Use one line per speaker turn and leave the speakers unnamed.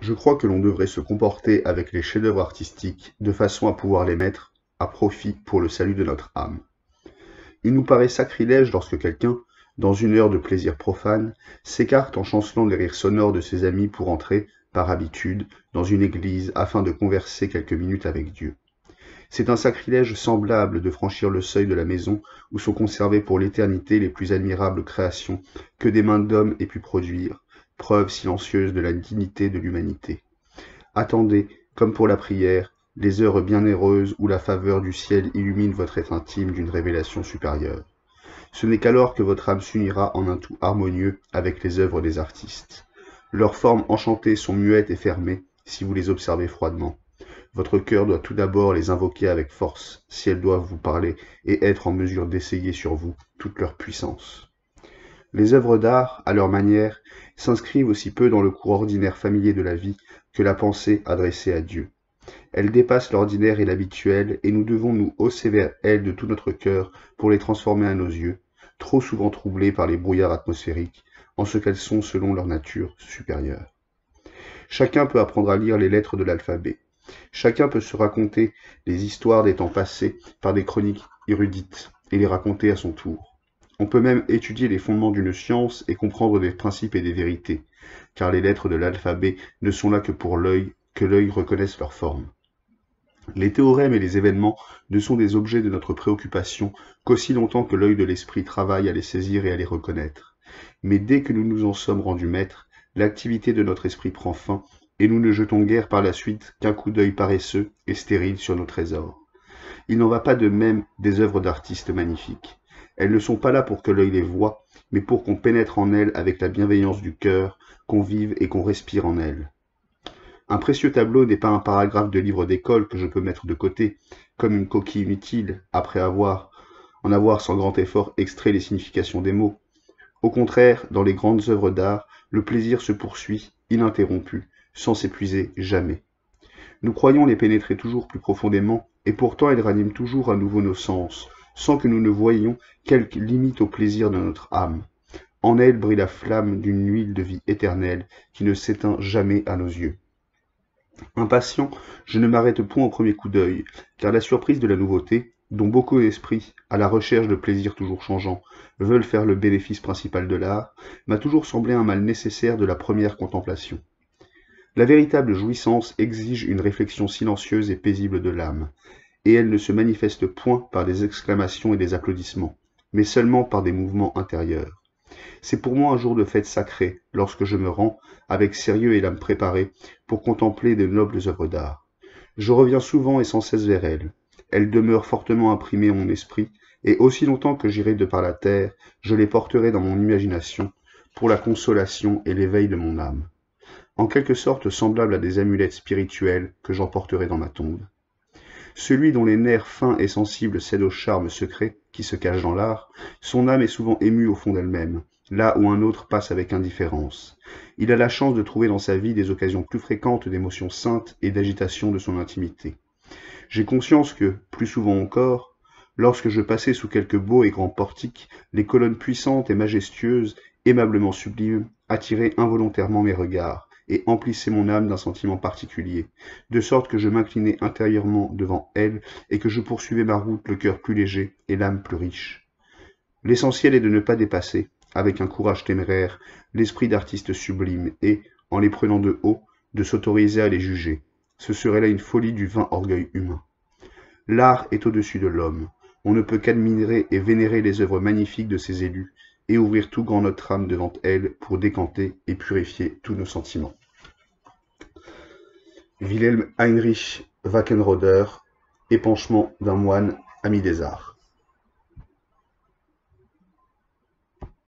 Je crois que l'on devrait se comporter avec les chefs-d'œuvre artistiques de façon à pouvoir les mettre à profit pour le salut de notre âme. Il nous paraît sacrilège lorsque quelqu'un, dans une heure de plaisir profane, s'écarte en chancelant les rires sonores de ses amis pour entrer, par habitude, dans une église afin de converser quelques minutes avec Dieu. C'est un sacrilège semblable de franchir le seuil de la maison où sont conservées pour l'éternité les plus admirables créations que des mains d'hommes aient pu produire, preuve silencieuse de la dignité de l'humanité. Attendez, comme pour la prière, les heures bienheureuses où la faveur du ciel illumine votre être intime d'une révélation supérieure. Ce n'est qu'alors que votre âme s'unira en un tout harmonieux avec les œuvres des artistes. Leurs formes enchantées sont muettes et fermées si vous les observez froidement. Votre cœur doit tout d'abord les invoquer avec force, si elles doivent vous parler et être en mesure d'essayer sur vous toute leur puissance. Les œuvres d'art, à leur manière, s'inscrivent aussi peu dans le cours ordinaire familier de la vie que la pensée adressée à Dieu. Elles dépassent l'ordinaire et l'habituel, et nous devons nous hausser vers elles de tout notre cœur pour les transformer à nos yeux, trop souvent troublés par les brouillards atmosphériques, en ce qu'elles sont selon leur nature supérieure. Chacun peut apprendre à lire les lettres de l'alphabet. Chacun peut se raconter les histoires des temps passés par des chroniques érudites et les raconter à son tour. On peut même étudier les fondements d'une science et comprendre des principes et des vérités, car les lettres de l'alphabet ne sont là que pour l'œil, que l'œil reconnaisse leur forme. Les théorèmes et les événements ne sont des objets de notre préoccupation qu'aussi longtemps que l'œil de l'esprit travaille à les saisir et à les reconnaître. Mais dès que nous nous en sommes rendus maîtres, l'activité de notre esprit prend fin, et nous ne jetons guère par la suite qu'un coup d'œil paresseux et stérile sur nos trésors. Il n'en va pas de même des œuvres d'artistes magnifiques. Elles ne sont pas là pour que l'œil les voie, mais pour qu'on pénètre en elles avec la bienveillance du cœur, qu'on vive et qu'on respire en elles. Un précieux tableau n'est pas un paragraphe de livre d'école que je peux mettre de côté, comme une coquille inutile, après en avoir sans grand effort extrait les significations des mots. Au contraire, dans les grandes œuvres d'art, le plaisir se poursuit, ininterrompu, sans s'épuiser jamais. Nous croyons les pénétrer toujours plus profondément, et pourtant elles raniment toujours à nouveau nos sens, sans que nous ne voyions quelque limite au plaisir de notre âme. En elles brille la flamme d'une huile de vie éternelle qui ne s'éteint jamais à nos yeux. Impatient, je ne m'arrête point au premier coup d'œil, car la surprise de la nouveauté, dont beaucoup d'esprits, à la recherche de plaisirs toujours changeants, veulent faire le bénéfice principal de l'art, m'a toujours semblé un mal nécessaire de la première contemplation. La véritable jouissance exige une réflexion silencieuse et paisible de l'âme, et elle ne se manifeste point par des exclamations et des applaudissements, mais seulement par des mouvements intérieurs. C'est pour moi un jour de fête sacrée, lorsque je me rends, avec sérieux et l'âme préparée, pour contempler de nobles œuvres d'art. Je reviens souvent et sans cesse vers elles. Elles demeurent fortement imprimées en mon esprit, et aussi longtemps que j'irai de par la terre, je les porterai dans mon imagination, pour la consolation et l'éveil de mon âme. En quelque sorte semblables à des amulettes spirituelles que j'emporterai dans ma tombe. Celui dont les nerfs fins et sensibles cèdent au charme secret qui se cache dans l'art, son âme est souvent émue au fond d'elle-même, là où un autre passe avec indifférence. Il a la chance de trouver dans sa vie des occasions plus fréquentes d'émotions saintes et d'agitation de son intimité. J'ai conscience que, plus souvent encore, lorsque je passais sous quelque beau et grand portique, les colonnes puissantes et majestueuses, aimablement sublimes, attiraient involontairement mes regards, et emplissaient mon âme d'un sentiment particulier, de sorte que je m'inclinais intérieurement devant elles et que je poursuivais ma route le cœur plus léger et l'âme plus riche. L'essentiel est de ne pas dépasser, avec un courage téméraire, l'esprit d'artiste sublime et, en les prenant de haut, de s'autoriser à les juger. Ce serait là une folie du vain orgueil humain. L'art est au-dessus de l'homme. On ne peut qu'admirer et vénérer les œuvres magnifiques de ses élus, et ouvrir tout grand notre âme devant elles pour décanter et purifier tous nos sentiments. Wilhelm Heinrich Wackenroder, Épanchement d'un moine, ami des arts.